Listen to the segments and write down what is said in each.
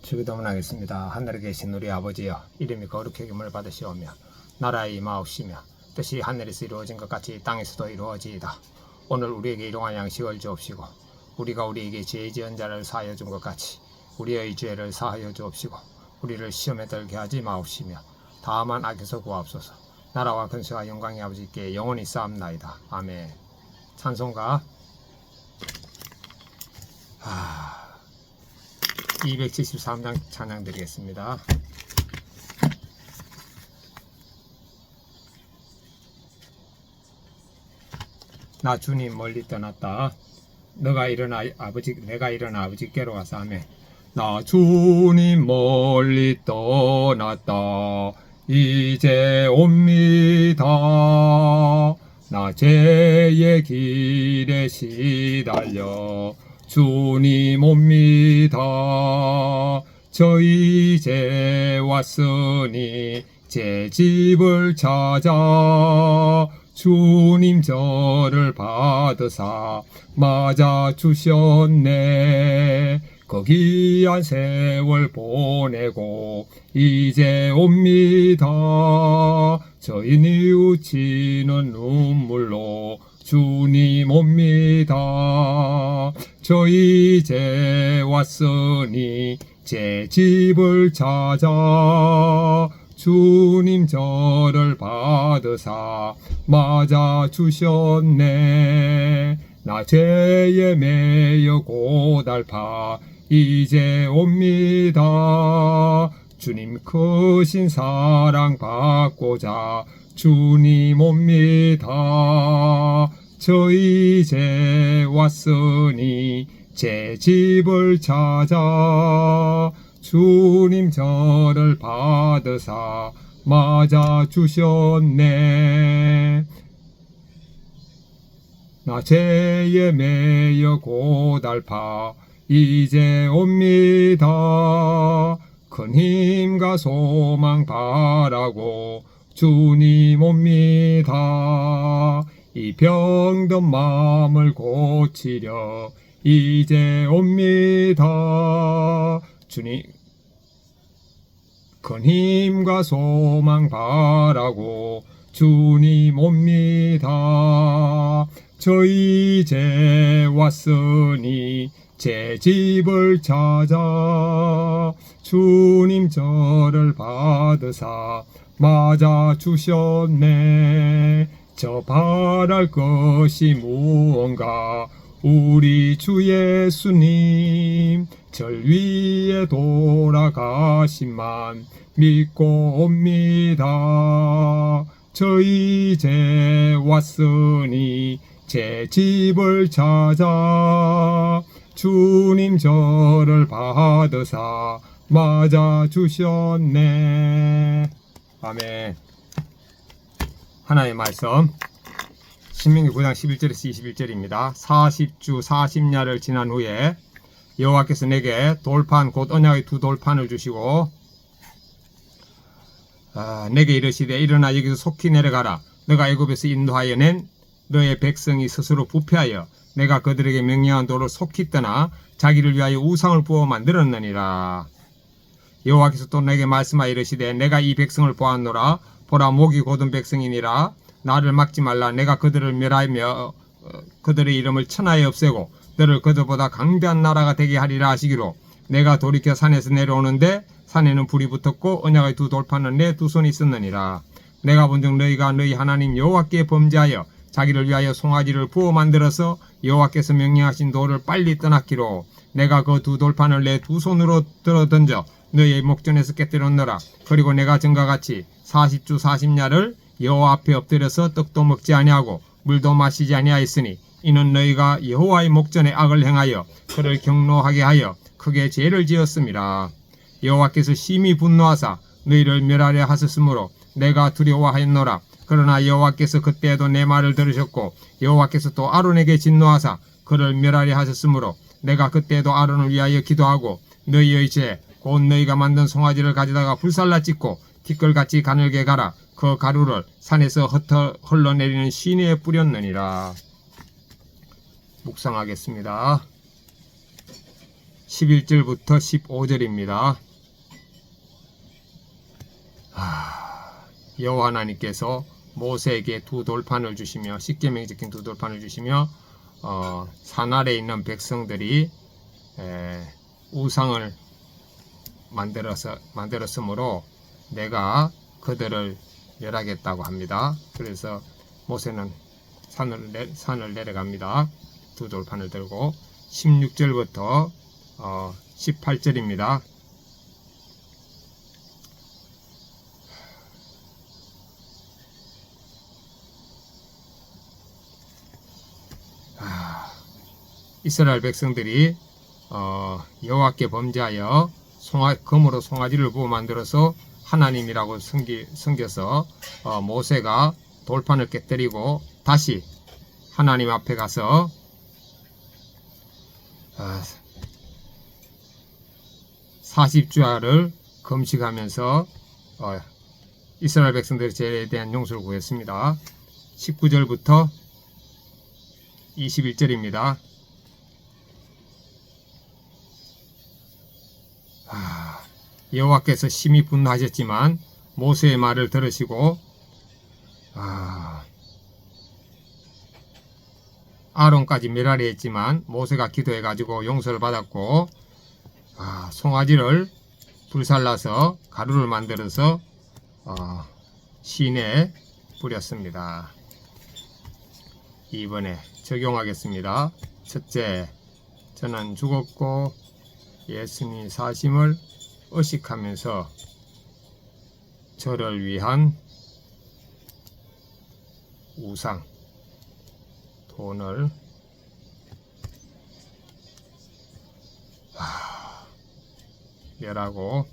주기도문하겠습니다. 하늘에 계신 우리 아버지여, 이름이 거룩히 여김을 받으시오며 나라의 임하옵시며 뜻이 하늘에서 이루어진 것 같이 땅에서도 이루어지이다. 오늘 우리에게 일용할 양식을 주옵시고 우리가 우리에게 죄 지은 자를 사하여 준 것 같이 우리의 죄를 사하여 주옵시고 우리를 시험에 들게 하지 마옵시며 다만 악에서 구하옵소서. 나라와 근세와 영광이 아버지께 영원히 쌓옵나이다. 아멘. 찬송가 273장 찬양 드리겠습니다. 나 주님 멀리 떠났다. 내가 일어나 아버지께로 가서 하며 나 주님 멀리 떠났다. 이제 옵니다. 나 죄의 길에 시달려 주님 옵니다. 저 이제 왔으니 제 집을 찾아 주님 저를 받으사 맞아 주셨네. 그 귀한 세월 보내고 이제 옵니다. 저희 뉘우치는 눈물로 주님 옵니다. 저 이제 왔으니 제 집을 찾아 주님 저를 받으사 맞아 주셨네. 나 죄에 매여 고달파 이제 옵니다. 주님 크신 사랑 받고자 주님 옵니다. 저 이제 왔으니 제 집을 찾아 주님 저를 받으사 맞아 주셨네. 나 죄에 매여 고달파 이제 옵니다. 큰 힘과 소망 바라고 주님 옵니다. 이 병든 마음을 고치려 이제 옵니다. 주님 큰 힘과 소망 바라고 주님 옵니다. 저 이제 왔으니 제 집을 찾아 주님 저를 받으사 맞아 주셨네. 저 바랄 것이 무언가 우리 주 예수님 절 위에 돌아가심만 믿고 옵니다. 저 이제 왔으니 제 집을 찾아 주님 저를 받으사 맞아 주셨네. 아멘. 하나의 말씀 신명기 9장 11절에서 21절입니다. 40주 40야를 지난 후에 여호와께서 내게 돌판 곧 언약의 두 돌판을 주시고 내게 이르시되 일어나 여기서 속히 내려가라. 너가 애굽에서 인도하여 낸 너의 백성이 스스로 부패하여 내가 그들에게 명령한 도를 속히 떠나 자기를 위하여 우상을 부어 만들었느니라. 여호와께서 또 내게 말씀하여 이르시되 내가 이 백성을 보았노라. 보라 목이 곧은 백성이니라. 나를 막지 말라. 내가 그들을 멸하며 그들의 이름을 천하에 없애고 너를 그들보다 강대한 나라가 되게 하리라 하시기로 내가 돌이켜 산에서 내려오는데 산에는 불이 붙었고 언약의 두 돌판은 내 두 손이 있었느니라. 내가 본즉 너희가 너희 하나님 여호와께 범죄하여 자기를 위하여 송아지를 부어 만들어서 여호와께서 명령하신 돌을 빨리 떠났기로 내가 그 두 돌판을 내 두 손으로 들어 던져 너희의 목전에서 깨뜨렸노라. 그리고 내가 전과 같이 40주 40야를 여호와 앞에 엎드려서 떡도 먹지 아니하고 물도 마시지 아니하였으니 이는 너희가 여호와의 목전에 악을 행하여 그를 경노하게 하여 크게 죄를 지었음이라. 여호와께서 심히 분노하사 너희를 멸하려 하셨으므로 내가 두려워하였노라. 그러나 여호와께서 그때에도 내 말을 들으셨고 여호와께서 또 아론에게 진노하사 그를 멸하려 하셨으므로 내가 그때에도 아론을 위하여 기도하고 너희의 죄 곧 너희가 만든 송아지를 가져다가 불살라 찍고 티끌같이 가늘게 가라. 그 가루를 산에서 흘러내리는 시내에 뿌렸느니라. 묵상하겠습니다. 11절부터 15절입니다. 여호와 하나님께서 모세에게 두 돌판을 주시며, 십계명이 적힌 두 돌판을 주시며, 산 아래에 있는 백성들이 우상을 만들었으므로 내가 그들을 멸하겠다고 합니다. 그래서 모세는 산을 내려갑니다. 두 돌판을 들고. 16절부터 18절입니다. 이스라엘 백성들이 여호와께 범죄하여 금으로 송아지를 부어 만들어서 하나님이라고 섬겨서 모세가 돌판을 깨뜨리고 다시 하나님 앞에 가서 40주야를 금식하면서 이스라엘 백성들의 죄에 대한 용서를 구했습니다. 19절부터 21절입니다. 여호와께서 심히 분노하셨지만 모세의 말을 들으시고 아론까지 멸하려 했지만 모세가 기도해 가지고 용서를 받았고, 송아지를 불살라서 가루를 만들어서 시내에 뿌렸습니다. 이번에 적용하겠습니다. 첫째, 저는 죽었고 예수님이 사심을 의식하면서 저를 위한 우상, 돈을 멸하고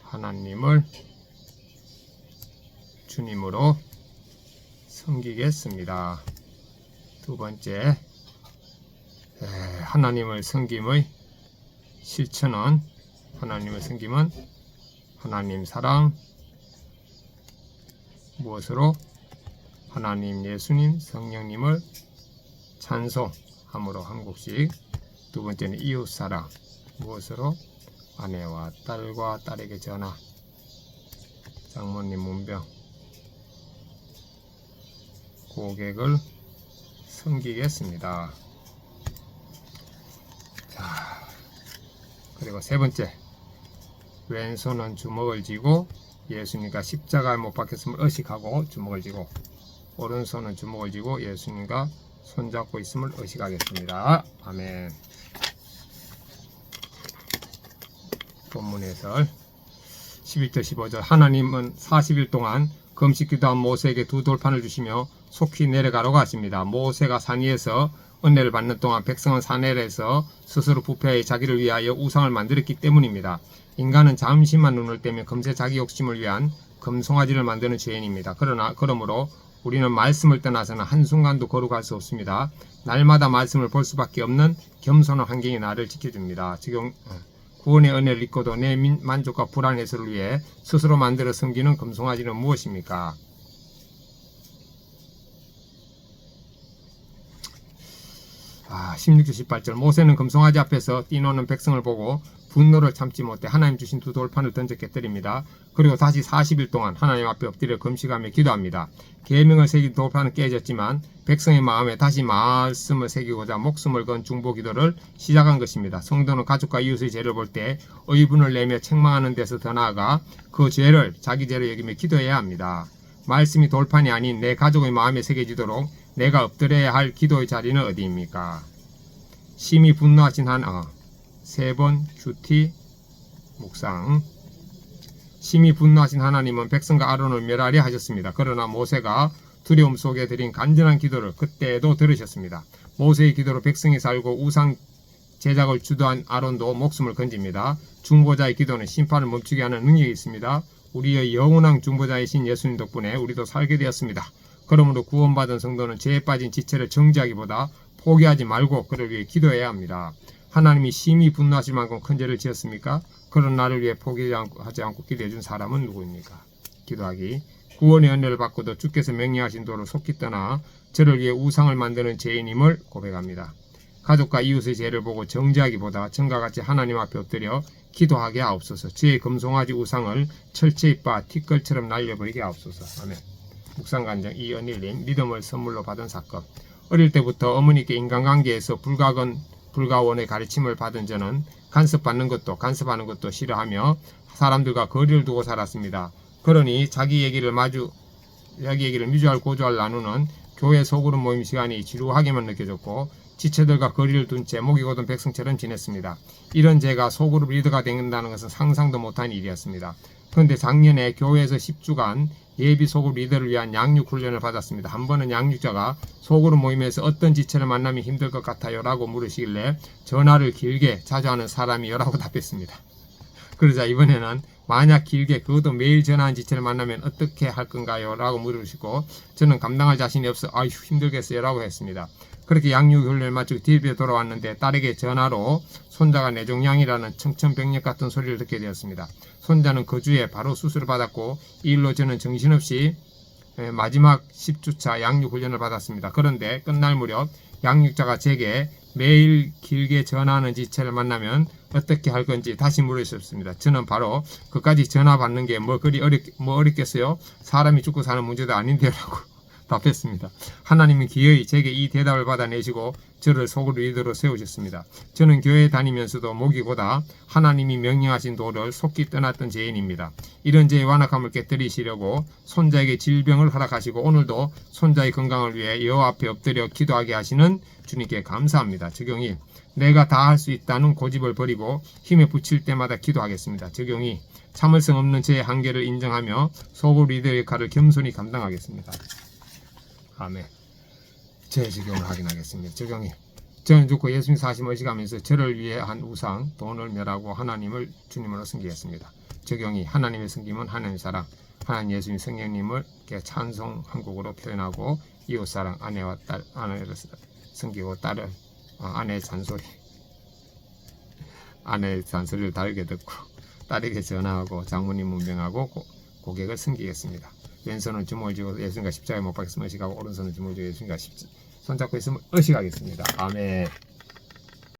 하나님을 주님으로 섬기겠습니다. 두 번째, 하나님을 섬김의 실천은, 하나님을 섬김은 하나님 사랑, 무엇으로? 하나님, 예수님, 성령님을 찬송함으로 한 곡씩. 두 번째는 이웃사랑, 무엇으로? 아내와 딸과 딸에게 전하, 장모님 문병, 고객을 섬기겠습니다. 자, 그리고 세 번째, 왼손은 주먹을 쥐고 예수님과 십자가에 못 박혔음을 의식하고 주먹을 쥐고, 오른손은 주먹을 쥐고 예수님과 손잡고 있음을 의식하겠습니다. 아멘. 본문 해설 11절 15절. 하나님은 40일 동안 금식 기도한 모세에게 두 돌판을 주시며 속히 내려가라고 하십니다. 모세가 산 위에서 은혜를 받는 동안 백성은 산 아래에서 스스로 부패하여 자기를 위하여 우상을 만들었기 때문입니다. 인간은 잠시만 눈을 떼면 금세 자기 욕심을 위한 금송아지를 만드는 죄인입니다. 그러므로 우리는 말씀을 떠나서는 한순간도 거룩할 수 없습니다. 날마다 말씀을 볼 수밖에 없는 겸손한 환경이 나를 지켜줍니다. 지금 구원의 은혜를 잊고도 내 만족과 불안 해소를 위해 스스로 만들어 섬기는 금송아지는 무엇입니까? 16절 18절. 모세는 금송아지 앞에서 뛰노는 백성을 보고 분노를 참지 못해 하나님 주신 두 돌판을 던져 깨뜨립니다. 그리고 다시 40일 동안 하나님 앞에 엎드려 금식하며 기도합니다. 계명을 새긴 돌판은 깨졌지만 백성의 마음에 다시 말씀을 새기고자 목숨을 건 중보 기도를 시작한 것입니다. 성도는 가족과 이웃의 죄를 볼 때 의분을 내며 책망하는 데서 더 나아가 그 죄를 자기 죄로 여기며 기도해야 합니다. 말씀이 돌판이 아닌 내 가족의 마음에 새겨지도록 내가 엎드려야 할 기도의 자리는 어디입니까? 심히 분노하신 세 번 큐티 묵상. 심히 분노하신 하나님은 백성과 아론을 멸하려 하셨습니다. 그러나 모세가 두려움 속에 드린 간절한 기도를 그때에도 들으셨습니다. 모세의 기도로 백성이 살고 우상 제작을 주도한 아론도 목숨을 건집니다. 중보자의 기도는 심판을 멈추게 하는 능력이 있습니다. 우리의 영원한 중보자이신 예수님 덕분에 우리도 살게 되었습니다. 그러므로 구원받은 성도는 죄에 빠진 지체를 정지하기보다 포기하지 말고 그를 위해 기도해야 합니다. 하나님이 심히 분노하실 만큼 큰 죄를 지었습니까? 그런 나를 위해 포기하지 않고 기도해 준 사람은 누구입니까? 기도하기. 구원의 은혜를 받고도 주께서 명령하신 도를 속히 떠나 저를 위해 우상을 만드는 죄인임을 고백합니다. 가족과 이웃의 죄를 보고 정죄하기보다 전과 같이 하나님 앞에 엎드려 기도하게 하옵소서. 저의 금송아지 우상을 철저히 빻아 티끌처럼 날려버리게 하옵소서. 아멘. 묵상간증 이은일님. 믿음을 선물로 받은 사건. 어릴 때부터 어머니께 인간관계에서 불가원의 가르침을 받은 저는 간섭하는 것도 싫어하며 사람들과 거리를 두고 살았습니다. 그러니 자기 얘기를 미주알 고주알 나누는 교회 소그룹 모임 시간이 지루하게만 느껴졌고 지체들과 거리를 둔 채 목이 곧은 백성처럼 지냈습니다. 이런 제가 소그룹 리더가 된다는 것은 상상도 못한 일이었습니다. 그런데 작년에 교회에서 10주간 예비 소그룹 리더를 위한 양육 훈련을 받았습니다. 한 번은 양육자가 소그룹 모임에서 어떤 지체를 만나면 힘들 것 같아요? 라고 물으시길래 전화를 길게 자주 하는 사람이요 라고 답했습니다. 그러자 이번에는 만약 길게 그것도 매일 전화한 지체를 만나면 어떻게 할 건가요? 라고 물으시고 저는 감당할 자신이 없어 아휴 힘들겠어요 라고 했습니다. 그렇게 양육 훈련을 마치고 집에 돌아왔는데 딸에게 전화로 손자가 뇌종양이라는 청천벽력 같은 소리를 듣게 되었습니다. 손자는 그 주에 바로 수술을 받았고 이 일로 저는 정신없이 마지막 10주차 양육 훈련을 받았습니다. 그런데 끝날 무렵 양육자가 제게 매일 길게 전화하는 지체를 만나면 어떻게 할 건지 다시 물으셨습니다. 저는 바로 그까지 전화 받는 게 뭐 어렵겠어요? 사람이 죽고 사는 문제도 아닌데요 라고 답했습니다. 하나님은 기어이 제게 이 대답을 받아내시고 저를 소그룹 리더로 세우셨습니다. 저는 교회에 다니면서도 목이 고다 하나님이 명령하신 도를 속기 떠났던 죄인입니다. 이런 죄의 완악함을 깨뜨리시려고 손자에게 질병을 허락하시고 오늘도 손자의 건강을 위해 여호와 앞에 엎드려 기도하게 하시는 주님께 감사합니다. 적용이 내가 다 할 수 있다는 고집을 버리고 힘에 부칠 때마다 기도하겠습니다. 적용이 참을성 없는 제 한계를 인정하며 소그룹 리더의 역할을 겸손히 감당하겠습니다. 아멘. 제 적용을 확인하겠습니다. 적용이 저는 죽고 예수님 사심 의식하면서 저를 위해 한 우상 돈을 멸하고 하나님을 주님으로 섬기겠습니다. 적용이 하나님의 섬김은 하나님의 사랑 하나님 예수님 성령님을 찬송 한국어로 표현하고 이웃사랑 아내와 딸 아내를 섬기고 딸을 아내의 잔소리를 다르게 듣고 딸에게 전화하고 장모님 문병하고 고객을 섬기겠습니다. 왼손은 주먹을 쥐고 예수님과 십자가에 못 박혔음을 의식하고 오른손은 주먹을 쥐고 예수님과 손잡고 있음을 의식하겠습니다. 아멘.